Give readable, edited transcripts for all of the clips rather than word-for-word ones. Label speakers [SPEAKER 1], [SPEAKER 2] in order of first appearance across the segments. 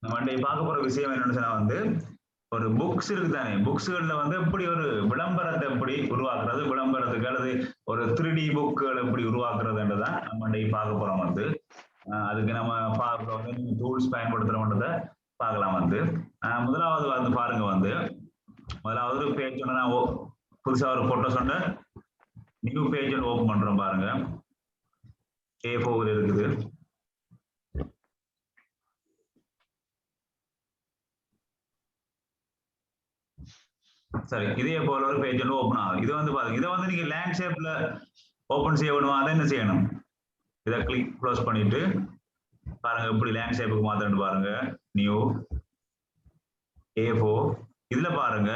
[SPEAKER 1] நம்ம இன்றைக்கு பார்க்க போற விஷயம் என்னன்னு சொன்னா வந்து ஒரு புக்ஸ் இருக்குதானே, புக்ஸ்கள்ல வந்து எப்படி ஒரு விளம்பரத்தை எப்படி உருவாக்குறது, விளம்பரத்துக்கு அல்லது ஒரு 3D புக்குகள் எப்படி உருவாக்குறதுன்றதான் நம்ம இன்றைக்கு பார்க்க போறோம் வந்து. அதுக்கு நம்ம பார்க்க வந்து டூல்ஸ் பயன்படுத்துறோம்ன்றத பார்க்கலாம் வந்து. முதலாவது வந்து பாருங்க வந்து, முதலாவது பேஜ் ஒன்று நான் புதுசா ஒரு போட்டோ சொன்ன நியூ பேஜ் ஓபன் பண்றோம் பாருங்க. A4 இருக்குது. சரி, இதே போல ஒரு பேஜ் ஒன்று ஓபன் ஆகும். இது வந்து பாருங்க, இதை வந்து நீங்க லேண்ட்ஸ்கேப்ல ஓபன் செய்யணும். அதை என்ன செய்யணும், இதை கிளிக் க்ளோஸ் பண்ணிட்டு பாருங்க எப்படி லேண்ட்ஸ்கேப்புக்கு மாத்தணும் பாருங்க. நியூ A4 இதுல பாருங்க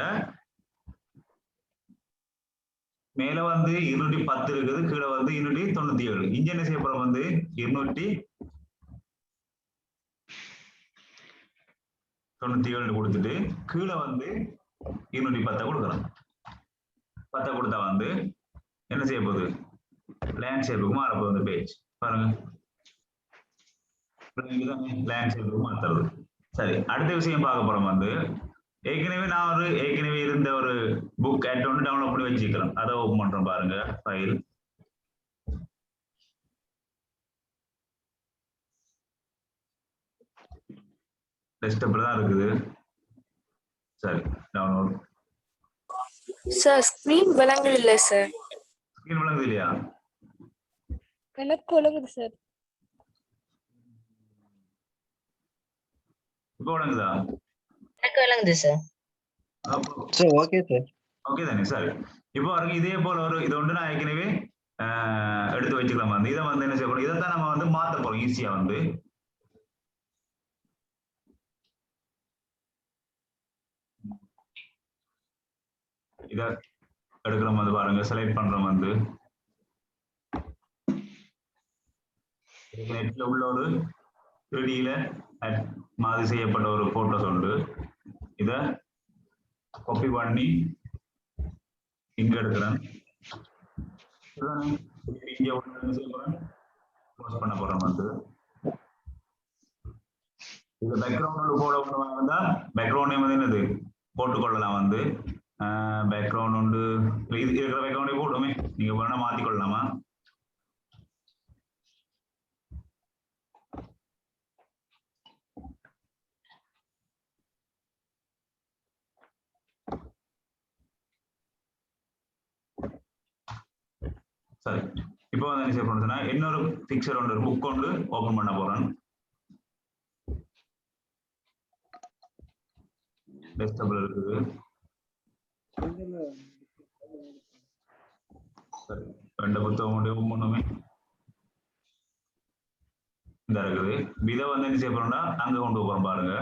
[SPEAKER 1] மேல வந்து 210 இருக்குது, கீழே வந்து 297. இங்க என்ன செய்ய போறோம் வந்து 297 கொடுத்துட்டு கீழே வந்து 210 கொடுக்கலாம். 10 கொடுத்தா வந்து என்ன செய்ய போகுது, லேண்ட்ஸ்கேப்புக்கு மாற போகுது பேஜ் பாருங்க. லேண்ட்ஸ்கேப்புக்கு மாத்துறது. சரி, அடுத்த விஷயம் பார்க்க போறோம் வந்து, ஏற்கனவே இருந்த ஒரு புக் ஆட் ஒன்று டவுன்லோட் பண்ணி வச்சுக்கலாம். அதை ஓபன் பண்றோம் பாருங்க. ஃபைல், டெஸ்க்டாப்ல தான் இருக்குது. சரி, டவுன்லோட்.
[SPEAKER 2] சார் ஸ்கிரீன் விளங்குது இல்ல சார்?
[SPEAKER 1] ஸ்கிரீன் விளங்குது இல்லையா?
[SPEAKER 2] எனக்கு விளங்குது சார்.
[SPEAKER 1] இப்போ விளங்குதா?
[SPEAKER 3] எனக்கு விளங்குது sir.
[SPEAKER 4] Sir okay sir.
[SPEAKER 1] Okay தானே. சரி, இப்போ பாருங்க இதே போல ஒரு இது ஒன்று நான் ஏற்கனவே எடுத்து வச்சுக்கலாம் வந்து. இதை வந்து என்ன செய்ய போறோம், இதைத்தான் நம்ம வந்து மாத்த போறோம் ஈஸியா வந்து. இத எடுக்கிறோம் வந்து பாருங்க, செலக்ட் பண்றோம் வந்து. நெட்ல உள்ள ஒரு 3Dல மாதிரி செய்யப்பட்ட ஒரு போட்டோஸ் உண்டு. இத காப்பி பண்ணி இங்க எடுக்கிறேன். இங்க ஒன்று செய்ய போறேன், க்ளோஸ் பண்ண போறேன் வந்து. இது பேக்ரவுண்ட் போட இருந்தா பேக்ரவுண்ட் நேம் வந்து என்னது போட்டுக்கொள்ளலாம் வந்து. பேக்ரவுண்ட் உண்டு, இது இருக்கிற பேக்ரவுண்டே போடுமே, நீங்க வேணா மாத்திக்கொள்ளலாமா? சரி, இப்போ வந்து என்ன செய்ய போறேன்னா இன்னொரு பிக்சர் ஒன்று புக் ஒன்று ஓபன் பண்ண போறேன். டெஸ்க்டாப்ல இருக்குது. சரி, ரெண்டு புத்தகம் ஓபன் பண்ணுமே. இந்த இருக்குது. இதை வந்து என்ன செய்ய போறோம்னா அங்க கொண்டு போறோம் பாருங்க.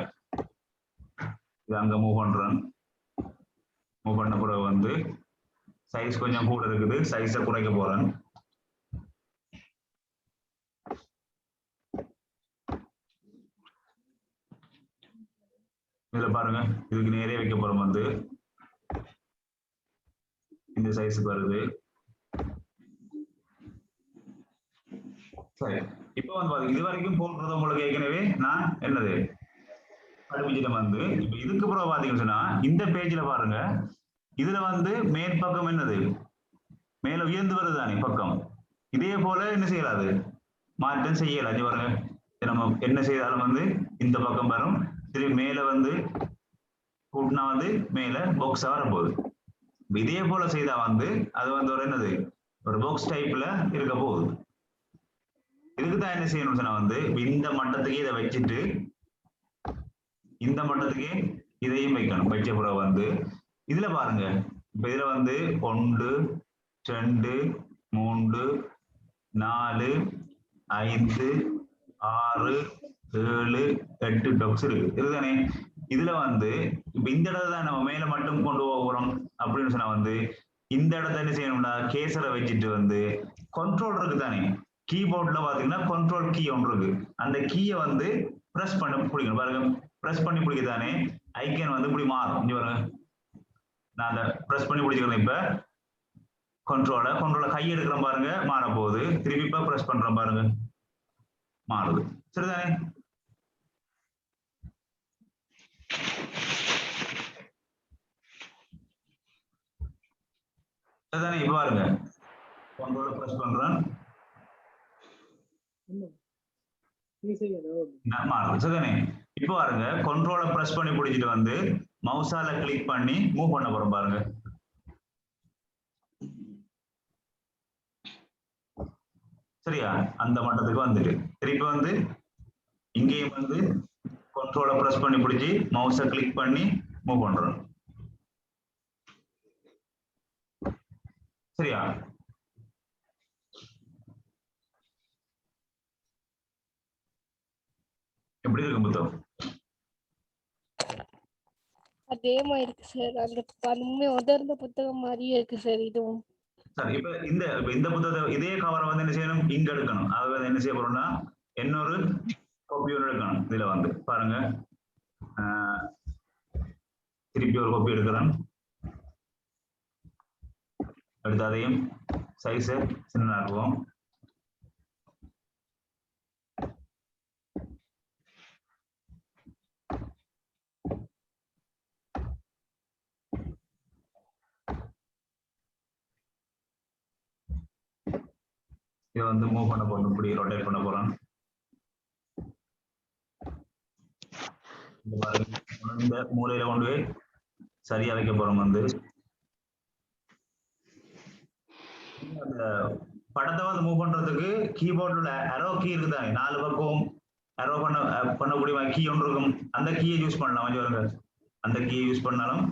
[SPEAKER 1] இது அங்க மூவ் பண்றேன். மூவ் பண்ண பிறகு வந்து சைஸ் கொஞ்சம் கூட இருக்குது, சைஸை குறைக்க போறேன். இதுல பாருங்க, இதுக்கு நேரே வைக்க போறோம் வந்து. இந்த சைஸுக்கு வருது. சரி, இப்போ வந்து பாருங்க இது வரைக்கும் போடுறது உங்களுக்கு ஏற்கனவே நான் என்னது படிப்பிச்சிட்டேன் வந்து. இப்போ இதுக்கு அப்புறம் பாத்தீங்கன்னு சொன்னா இந்த பேஜ்ல பாருங்க, இதுல வந்து மேல் பக்கம் என்னது மேல உயர்ந்து வருதானே பக்கம். இதே போல என்ன செய்யலாது, மாற்றம் செய்யலாம். பாருங்க, நம்ம என்ன செய்தாலும் வந்து இந்த பக்கம் வரும், திரும்பி மேல வந்து கூட்டினா வந்து மேல பாக்ஸா வரப்போகுது. இதே போல செய்தா வந்து அது வந்து ஒரு என்னது ஒரு பாக்ஸ் டைப்ல இருக்க போகுது. இதுக்குதான் என்ன செய்யணும் சொன்னா வந்து இந்த மட்டத்துக்கு இதை வச்சுட்டு இந்த மட்டத்துக்கு இதையும் வைக்கணும். வச்ச பிறகு வந்து இதுல பாருங்க, இப்ப இதுல வந்து 1 2 3 4 5 6 7 8 டாக்ஸ் இருக்கு இதுதானே. இதுல வந்து இப்ப இந்த இடத்துல தான் நம்ம மேல மட்டும் கொண்டு போகிறோம் அப்படின்னு சொன்னா வந்து இந்த இடத்த என்ன செய்யணும்னா கேசரை வச்சுட்டு வந்து கண்ட்ரோல் இருக்கு தானே, கீபோர்ட்ல பாத்தீங்கன்னா கண்ட்ரோல் கீ ஒன்று இருக்கு. அந்த கீயை வந்து பிரஸ் பண்ணி பிடிக்கணும் பாருங்க. பிரஸ் பண்ணி பிடிக்கதானே ஐக்கன் வந்து இப்படி மாறும். இங்க பாருங்க, நான் அந்த பிரஸ் பண்ணி பிடிச்சிக்கிறேன். இப்ப கண்ட்ரோல கை எடுக்கிறேன் பாருங்க, மாற போகுது. திருப்பி இப்ப பிரஸ் பண்றேன் பாருங்க, மாறுது. சரிதானே. சரிதானே? இப்ப பாருங்க கண்ட்ரோல பிரஸ் பண்றேன். சரிதானே? இப்ப பாருங்க கண்ட்ரோல பிரஸ் பண்ணி பிடிச்சிட்டு வந்து மவுஸால கிளிக் பண்ணி மூவ் பண்ண போறோம் பாருங்க. சரியா? அந்த மட்டத்துக்கு வந்துட்டு திருப்பி வந்து இங்கேயும் வந்து கண்ட்ரோல பிரஸ் பண்ணி பிடிச்சி மவுஸை கிளிக் பண்ணி மூவ் பண்றோம். சரியா? எப்படி இருக்கு புத்தகம்?
[SPEAKER 2] அதே மாதிரி இருக்கு சார். அந்த பன்மை உதர்ந்த புத்தகம் மாதிரியே இருக்கு சார் இதுவும்.
[SPEAKER 1] சரி, இப்ப இந்த புத்தகத்தை இதே கவரை வந்து என்ன செய்யணும்? இங்க எடுக்கணும். அதாவது என்ன செய்ய போறோம்னா இன்னொரு காப்பியோட எடுக்கணும். இதுல வந்து பாருங்க திருப்பி ஒரு காப்பி எடுக்கிறேன். எடுத்து அதையும் சைஸை சின்னதாக்குவோம். இதை வந்து மூவ் பண்ண போறோம். இப்படி ரொட்டேட் பண்ண போறோம். இந்த மூலையில கொண்டு போய் சரியா வைக்க போறோம். வந்து அந்த படத்தை வந்து மூவ் பண்றதுக்கு கீபோர்டுல அரோ கீ இருக்குதானே, 4 பக்கம் அரோ பண்ணக்கூடிய கீ ஒன்று இருக்கும். அந்த கீயை யூஸ் பண்ணலாம். வருங்க அந்த கீயை யூஸ் பண்ணாலும்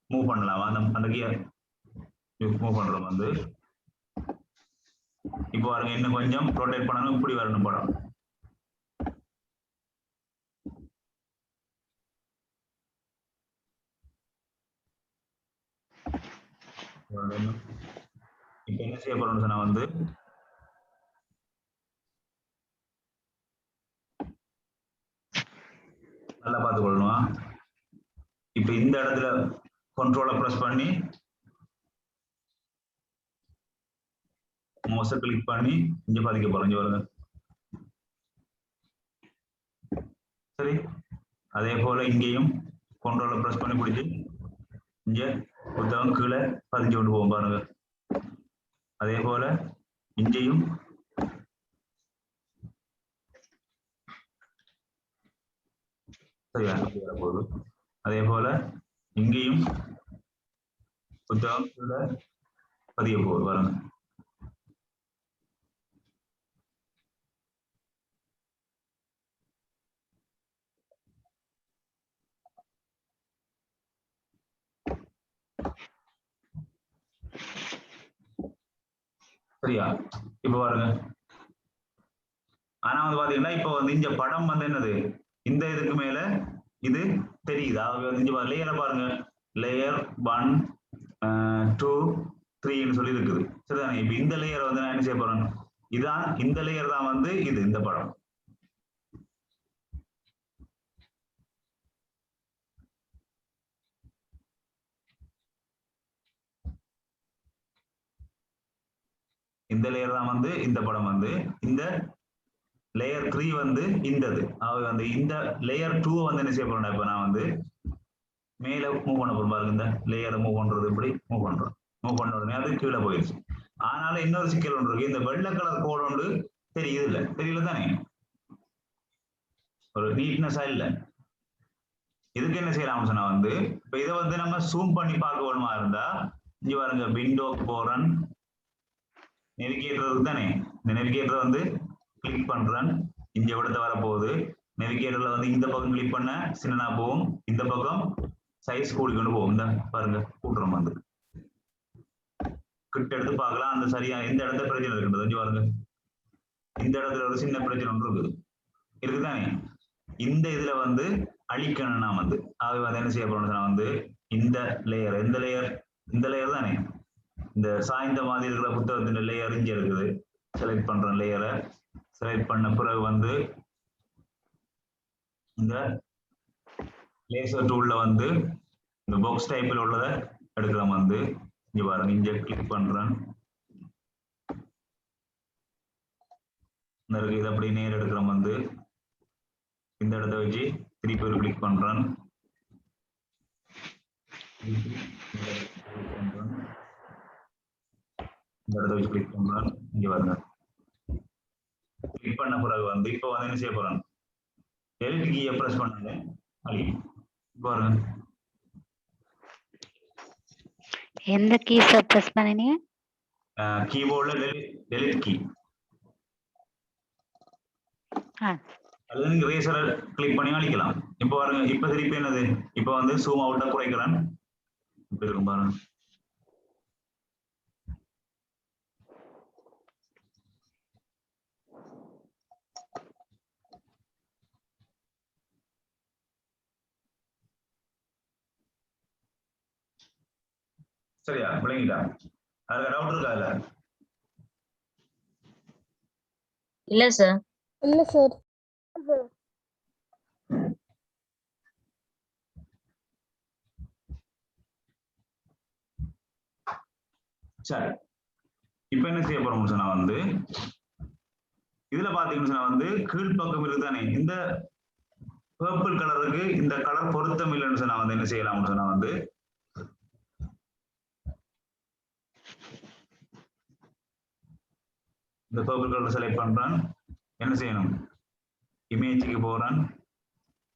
[SPEAKER 1] மூவ் பண்ணலாம். அந்த கீயை மூவ் பண்றோம். வந்து இப்போ பாருங்க இன்னும் கொஞ்சம் ரொட்டேட் பண்ணணும். இப்படி வரணும் படம். இப்ப என்ன செய்ய போறோம்னு சொன்னா வந்து நல்லா பார்த்துக்கொள்ளணும். இப்ப இந்த இடத்துல கண்ட்ரோலை பிரஸ் பண்ணி மவுஸை கிளிக் பண்ணி இங்க பதிக்க போறோம். இங்க வருங்க. சரி, அதே போல இங்கேயும் கண்ட்ரோலை பிரஸ் பண்ணி பிடிச்சி இங்க புத்தகம் கீழே பதிஞ்சு கொண்டு போவோம் பாருங்க. அதே போல இங்கேயும் சரியா வரப்போகுது. அதே போல இங்கேயும் புத்தகம் கீழே பதிய போகுது பாருங்க. சரியா? இப்ப பாருங்க. ஆனா வந்து பாத்தீங்கன்னா இப்ப வந்து இந்த படம் வந்து என்னது, இந்த இதுக்கு மேல இது தெரியுது. அதாவது லேயரை பாருங்க. லேயர் 1 2 3 சொல்லி இருக்குது. சரிதானே? இப்ப இந்த லேயர் வந்து நான் என்ன செய்ய போறேன்? இதான் இந்த லேயர் தான் வந்து இந்த படம். இந்த லேயர் தான் வந்து இந்த படம். வந்து இந்த லேயர் 3 வந்து இந்தது. அதாவது வந்து இந்த லேயர் 2 வந்து என்ன செய்ய போறேன்? இப்ப நான் வந்து மேல மூவ் பண்ண போறோம் பாருங்க. இந்த லேயரை மூவ் பண்றது இப்படி மூவ் பண்றோம். மூவ் பண்ண உடனே அது கீழே போயிடுச்சு. ஆனாலும் இன்னொரு சிக்கல் ஒன்று இருக்கு. இந்த வெள்ளை கலர் கோடு ஒன்று தெரியுது இல்ல? தெரியல தானே? ஒரு நீட்னஸா இல்ல. இதுக்கு என்ன செய்யலாம் சொன்னா வந்து இப்ப இதை வந்து நம்ம ஜூம் பண்ணி பார்க்க வேணுமா இருந்தா இங்க பாருங்க, விண்டோ போறேன். நெவிகேட்டர் தானே, இந்த நெவிகேட்டர் வந்து கிளிக் பண்றேன். இங்க விடத்த வரப்போகுது. நெவிகேட்டர்ல வந்து இந்த பக்கம் கிளிக் பண்ண சின்னனா போகும். இந்த பக்கம் சைஸ் கூடி கொண்டு போகும். இந்த பாருங்க கூட்டுறோம். வந்து கிட்ட எடுத்து பார்க்கலாம். அந்த சரியா எந்த இடத்துல பிரச்சனை இருக்குன்றது இங்க பாருங்க. இந்த இடத்துல ஒரு சின்ன பிரச்சனை ஒன்று இருக்குது. இருக்குதானே? இந்த இதுல வந்து அழிக்கணும்னா வந்து அது என்ன செய்ய போறோம்னா வந்து இந்த லேயர், எந்த லேயர்? இந்த லேயர் தானே. இந்த சாய்ந்த மாதிரி இருக்கிற புத்தகத்தின் லேயர் இங்க இருக்குது. செலக்ட் பண்றேன். லேயரை செலக்ட் பண்ண பிறகு வந்து இந்த லேசர் டூல்ல வந்து இந்த பாக்ஸ் டைப்ல உள்ளதை எடுக்கிறோம். வந்து இங்க பாருங்க, இங்க கிளிக் பண்றேன். இதை அப்படி நேர் எடுக்கிறோம். வந்து இந்த இடத்த வச்சு திருப்பி ஒரு கிளிக் பண்றேன். இந்த இடத்த வச்சு கிளிக் பண்றேன். இங்க பாருங்க, கிளிக் பண்ண பிறகு வந்து இப்போ வந்து என்ன செய்ய போறேன், டெலிட் கீயை பிரஸ் பண்ணாலே அழியும். பாருங்க,
[SPEAKER 5] எந்த கீ சார் பிரஸ் பண்ணீங்க?
[SPEAKER 1] கீபோர்ட்ல டெலிட் கீ அல்லது நீங்க ரேசரை கிளிக் பண்ணி அழிக்கலாம். இப்போ பாருங்க, இப்போ திருப்பி என்னது, இப்போ வந்து ஜூம் அவுட்டா குறைக்கிறேன். இப்போ இருக்கும் பாருங்க, சரியா விளங்கிட்டா? அதுல டவுட் இருக்கா? இல்ல
[SPEAKER 3] இல்ல சார்.
[SPEAKER 2] இல்ல சார்.
[SPEAKER 1] சரி, இப்ப என்ன செய்ய போறோம்னு சொன்னா வந்து, இதுல பாத்தீங்கன்னு சொன்னா வந்து கீழ்ப்பக்கம் இருக்குதானே, இந்த பர்பிள் கலருக்கு இந்த கலர் பொருத்தம் இல்லைன்னு சொன்னா வந்து என்ன செய்யலாம்னு சொன்னா வந்து, இந்த பர்பிள் கலர் செலக்ட் பண்றேன். என்ன செய்யணும், இமேஜுக்கு போறேன்,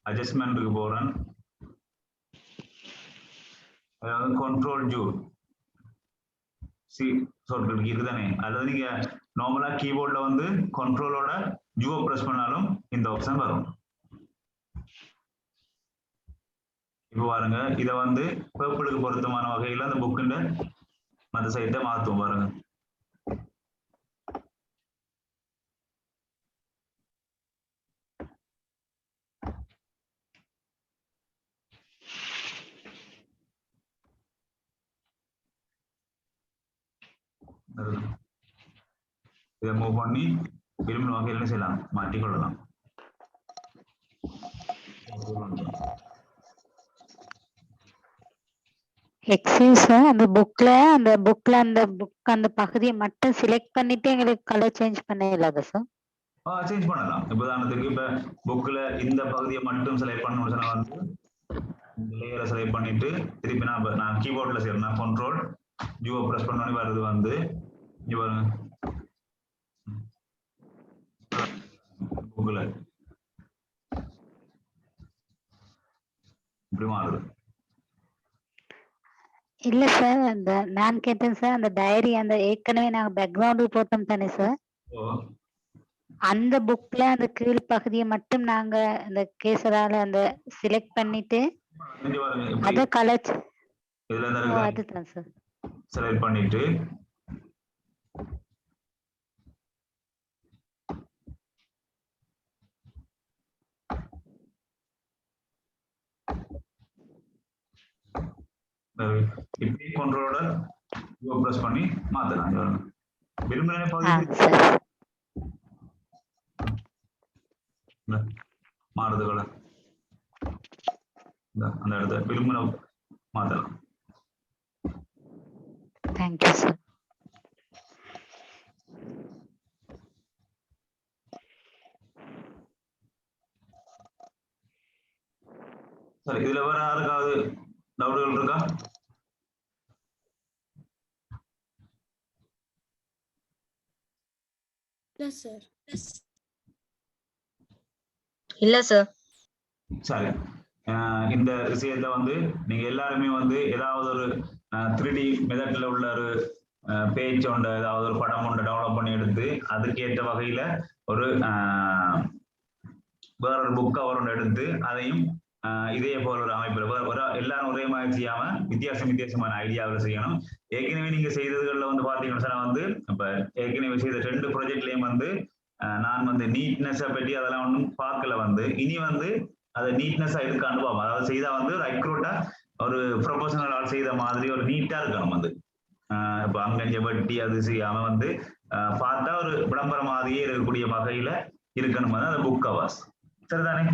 [SPEAKER 1] அட்ஜஸ்ட்மெண்ட்டுக்கு போறேன், அதாவது கண்ட்ரோல் ஜூ சி ஷார்ட்கட் இருக்குதானே, அல்லது நீங்க நார்மலா கீபோர்ட்ல வந்து கண்ட்ரோலோட ஜூவை பிரஸ் பண்ணாலும் இந்த ஆப்ஷன் வரும். இப்போ பாருங்க, இதை வந்து பர்பிளுக்கு பொருத்தமான வகையில் அந்த புக்குன்ற மற்ற சைட்டை மாற்றுவோம் பாருங்க. இதை மூவ் பண்ணி விரும்பின வகையில் என்ன செய்யலாம், மாற்றிக்கொள்ளலாம்.
[SPEAKER 5] எக்ஸ்கியூஸ் அந்த புக்ல அந்த பகுதியை மட்டும் செலக்ட் பண்ணிட்டு எங்களுக்கு கலர் சேஞ்ச் பண்ண இல்லாத சார்?
[SPEAKER 1] சேஞ்ச் பண்ணலாம். இப்போ உதாரணத்துக்கு இப்ப புக்ல இந்த பகுதியை மட்டும் செலக்ட் பண்ணணும்னு சொன்னா வந்து இந்த லேயரை செலக்ட் பண்ணிட்டு திருப்பி நான் கீபோர்ட்ல செய்யறேன், நான் கண்ட்ரோல் ஜூவை பிரஸ் பண்ணோன்னு வருது வந்து இங்க பாருங்க, புக்ல இப்படி மாறுது.
[SPEAKER 5] இல்ல சார், அந்த நான் கேட்டேன் சார், அந்த டைரி அந்த ஏற்கனவே நாங்க பேக்ரவுண்டு போட்டோம் தானே சார், அந்த புக்ல அந்த கீழ் பகுதியை மட்டும் நாங்க அந்த கேசரால அந்த செலக்ட் பண்ணிட்டு அத கலர் அதுதான் சார்
[SPEAKER 1] செலக்ட் பண்ணிட்டு இப்படி கண்ட்ரோலோட பிரஸ் பண்ணி மாத்தலாம். விரும்பின பகுதி மாறுது கலர், அந்த இடத்த விரும்பின மாத்தலாம்.
[SPEAKER 5] Thank you sir.
[SPEAKER 1] சரி, இதுல வேற யாருக்காவது டவுட்டுகள் இருக்கா?
[SPEAKER 3] இல்ல சார்.
[SPEAKER 1] சரி, இந்த விஷயத்துல வந்து நீங்க எல்லாருமே வந்து ஏதாவது ஒரு 3D மெத்தட்ல உள்ள ஒரு பேஜ் ஒன்று, ஏதாவது ஒரு படம் ஒன்று டெவலப் பண்ணி எடுத்து அதுக்கேற்ற வகையில ஒரு வேற ஒரு புக் கவர் ஒன்று எடுத்து அதையும் இதே போல ஒரு அமைப்பில் எல்லாரும் ஒரே மாதிரி செய்யாம வித்தியாசமான ஐடியாவில் செய்யணும். ஏற்கனவே நீங்க செய்ததுகளில் வந்து பாத்தீங்கன்னா வந்து இப்ப ஏற்கனவே செய்த 2 ப்ராஜெக்ட்லயும் வந்து நான் வந்து நீட்னஸை பற்றி அதெல்லாம் ஒன்றும் பார்க்கல. வந்து இனி வந்து அதை நீட்னஸா எடுக்க அனுபவம், அதாவது செய்தா வந்து ஒரு அக்யூரேட்டா ஒரு ப்ரொபோஷனல் செய்த மாதிரி ஒரு நீட்டா இருக்கணும். வந்து இப்ப அங்கஞ்ச வட்டி அது செய்யாம வந்து பார்த்தா ஒரு விளம்பரம் மாதிரியே இருக்கக்கூடிய வகையில இருக்கணும். அந்த புக் கவர்ஸ் சரிதானே?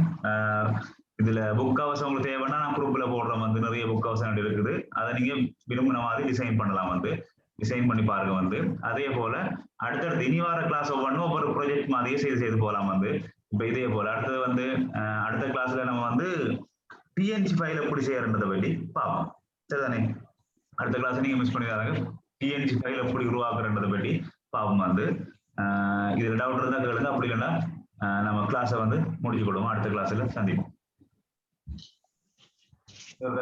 [SPEAKER 1] இதுல புக் கவர்ஸ் உங்களுக்கு தேவைன்னா நான் குரூப்ல போடுறோம். வந்து நிறைய புக் கவர்ஸ் இருக்குது, அதை நீங்க விரும்பின மாதிரி டிசைன் பண்ணலாம். வந்து டிசைன் பண்ணி பாருங்க. வந்து அதே போல அடுத்தடுத்து இனி வார கிளாஸ் ஒவ்வொரு ப்ராஜெக்ட் மாதிரியே செய்து போகலாம். வந்து இப்ப இதே போல அடுத்தது வந்து அடுத்த கிளாஸ்ல நம்ம வந்து PNG ஃபைல் எப்படி செய்யறதை பற்றி பார்ப்போம். சரிதானே? அடுத்த கிளாஸ் நீங்க மிஸ் பண்ணிடாங்க. PNG ஃபைல் எப்படி உருவாக்குறன்றதை பற்றி பாவம் வந்து இதுல டவுட் இருந்தா கேளுங்க. அப்படி இல்லைன்னா நம்ம கிளாஸை வந்து முடிச்சு கொடுவோம். அடுத்த கிளாஸ்ல சந்திப்போம்.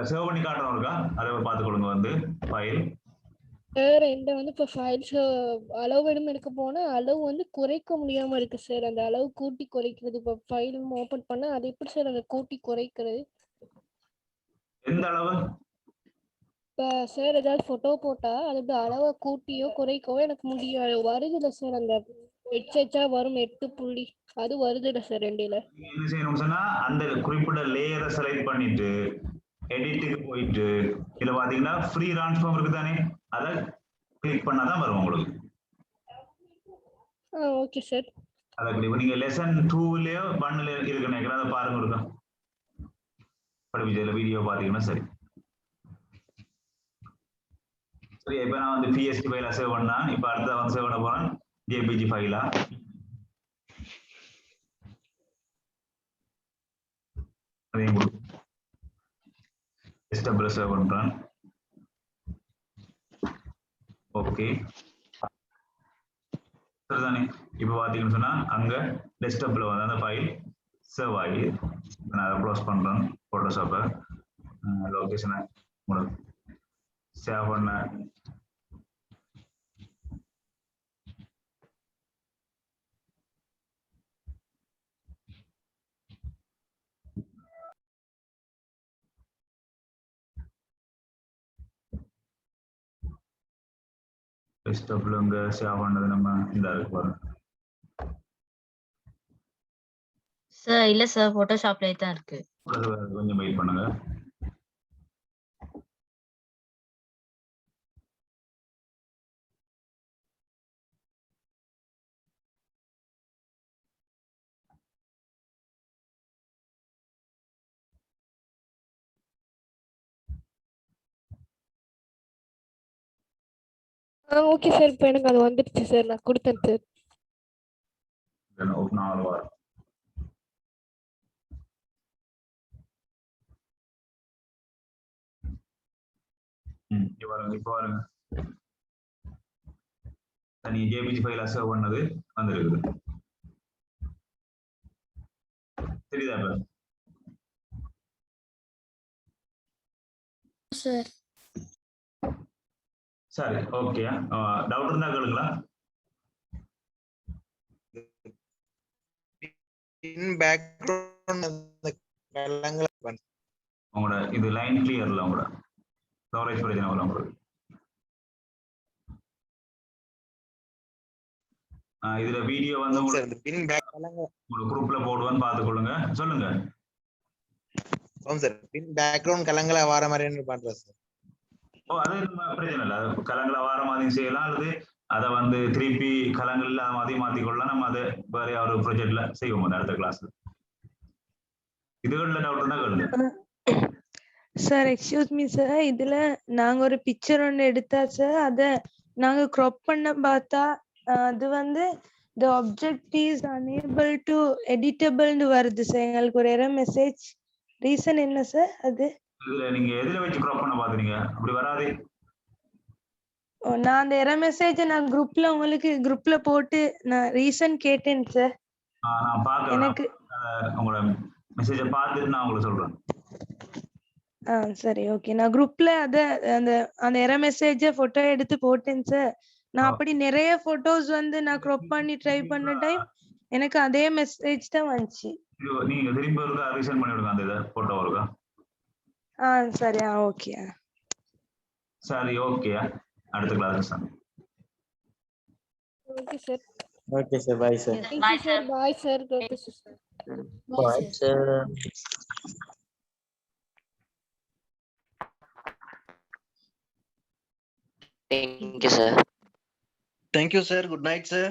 [SPEAKER 1] சேவ் பண்ணி காட்டுறோம் இருக்கா, அதை பார்த்துக்கொள்ளுங்க. வந்து ஃபைல்
[SPEAKER 2] சார் என்கிட்ட வந்து இப்போ ஃபைல்ஸ் அளவு வேணும் எடுக்க போனால் அளவு வந்து குறைக்க முடியாமல் இருக்குது சார். அந்த அளவு கூட்டி குறைக்கிறது. இப்போ ஃபைல் ஓப்பன் பண்ணால் அது எப்படி சார் அந்த கூட்டி குறைக்கிறது?
[SPEAKER 1] எந்த அளவு?
[SPEAKER 2] இப்போ சார் ஏதாவது ஃபோட்டோ போட்டால் அதோட அளவை கூட்டியோ குறைக்கவோ எனக்கு முடியாது. வருதில்லை சார், அந்த எச்சா வரும் 8 புள்ளி அது வருதில்லை சார் ரெண்டில்.
[SPEAKER 1] என்ன செய்யணும்னு சொன்னா அந்த குறிப்பிட்ட லேயரை செலக்ட் பண்ணிட்டு எடிட்டுக்கு போயிட்டு இதுல பாத்தீங்கன்னா ஃப்ரீ டிரான்ஸ்ஃபார்ம் இருக்கு தானே, அதை கிளிக் பண்ணாதான் வரும் உங்களுக்கு.
[SPEAKER 2] Okay sir.
[SPEAKER 1] அதை கிளிக் நீங்க லெசன் 2லயோ 1லயோ இருக்கு நினைக்கிறேன், அதை பாருங்க இருக்கா படிப்பிச்சதுல வீடியோ பாத்தீங்கன்னா சரி. சரி, இப்ப நான் வந்து PST ஃபைலா சேவ் பண்ணா, இப்ப அடுத்த வந்து சேவ் பண்ண போறேன் JPG ஃபைலா. அதையும் டெஸ்க்டாப்ல சேவ் பண்றேன். ஓகே சரிதானே? இப்ப பாத்தீங்கன்னு சொன்னா அங்க டெஸ்க்டாப்ல வந்து அந்த ஃபைல் சேவ் ஆகி நான் அதை க்ளோஸ் பண்றேன். போட்டோஷாப்பை லொகேஷனை சேவ் பண்ண டெஸ்க்டாப்ல இங்க சேவ் பண்ணது நம்ம இந்த இருக்கு பாருங்க.
[SPEAKER 3] சார் இல்ல சார் போட்டோஷாப்ல தான் இருக்கு.
[SPEAKER 1] கொஞ்சம் வெயிட் பண்ணுங்க.
[SPEAKER 2] ஓகே சார், இப்போ எனக்கு அது வந்துடுச்சு சார், நான் கொடுத்தேன் சார்.
[SPEAKER 1] ஓப்பன் ஆகல. இப்போ பாருங்க நீங்க JPG ஃபைல் சேவ் பண்ணது வந்திருக்குது. தெரியுதா இப்ப?
[SPEAKER 2] சார்
[SPEAKER 1] சரி, ஓகே. டவுட் இருந்தா கேளுங்களா? உங்களோட இது லைன் கிளியர்ல உங்களோட ஸ்டோரேஜ் பிரச்சனை வரல உங்களுக்கு. இதுல வீடியோ வந்து உங்களுக்கு குரூப்ல போடுவான்னு பாத்துக்கொள்ளுங்க. சொல்லுங்க.
[SPEAKER 6] சார் பின் பேக்ரவுண்ட் கலங்களா வர மாதிரி பண்றேன் சார்.
[SPEAKER 1] அது பிரச்சனை இல்லை. அது கலங்களை வார மாதிரி செய்யலாம், அல்லது அதை வந்து திருப்பி கலங்கள் இல்லாத மாதிரி மாத்திக்கொள்ளலாம். நம்ம அதை வேற ஒரு ப்ராஜெக்ட்ல செய்வோம் அந்த அடுத்த கிளாஸ்ல. இதுகளில் டவுட் இருந்தா கேளுங்க.
[SPEAKER 7] சார் எக்ஸ்கியூஸ் மீ சார், இதுல நாங்க ஒரு பிக்சர் ஒன்று எடுத்தா சார், அத நாங்க கிராப் பண்ண பார்த்தா அது வந்து the object is unable to editable னு வருது சார். எங்களுக்கு ஒரு எரர் மெசேஜ். ரீசன் என்ன சார் அது?
[SPEAKER 1] இதுல நீங்க எதுல வச்சு கிராப் பண்ண பாக்குறீங்க? அப்படி வராது.
[SPEAKER 7] நான் அந்த எரர் மெசேஜ் நான் உங்களுக்கு குரூப்ல போட்டு நான் ரீசன் கேட்டேன் சார்.
[SPEAKER 1] நான் பாக்குறேன்.
[SPEAKER 7] எனக்கு
[SPEAKER 1] உங்களோட மெசேஜை பார்த்துட்டு நான் உங்களுக்கு சொல்றேன்.
[SPEAKER 7] சரி, ஓகே. நான் குரூப்ல அந்த எரர் மெசேஜ போட்டோ எடுத்து போட்டேன் சார். நான் அப்படி நிறைய போட்டோஸ் வந்து நான் கிராப் பண்ணி ட்ரை பண்ண டைம் எனக்கு அதே மெசேஜ் தான் வந்துச்சு.
[SPEAKER 1] நீங்க திரும்ப ஒருக்கா ரீசெண்ட் பண்ணி விடுங்க அந்த இதை போட்டோ ஒருக்கா.
[SPEAKER 7] சரி, ஓகே.
[SPEAKER 1] சரி, ஓகே. அடுத்த class sir.
[SPEAKER 2] Okay sir.
[SPEAKER 6] Okay sir, bye sir.
[SPEAKER 2] Thank you sir. Bye sir.
[SPEAKER 3] Bye, sir.
[SPEAKER 4] Thank you, sir.
[SPEAKER 6] Thank you, sir. Good night, sir.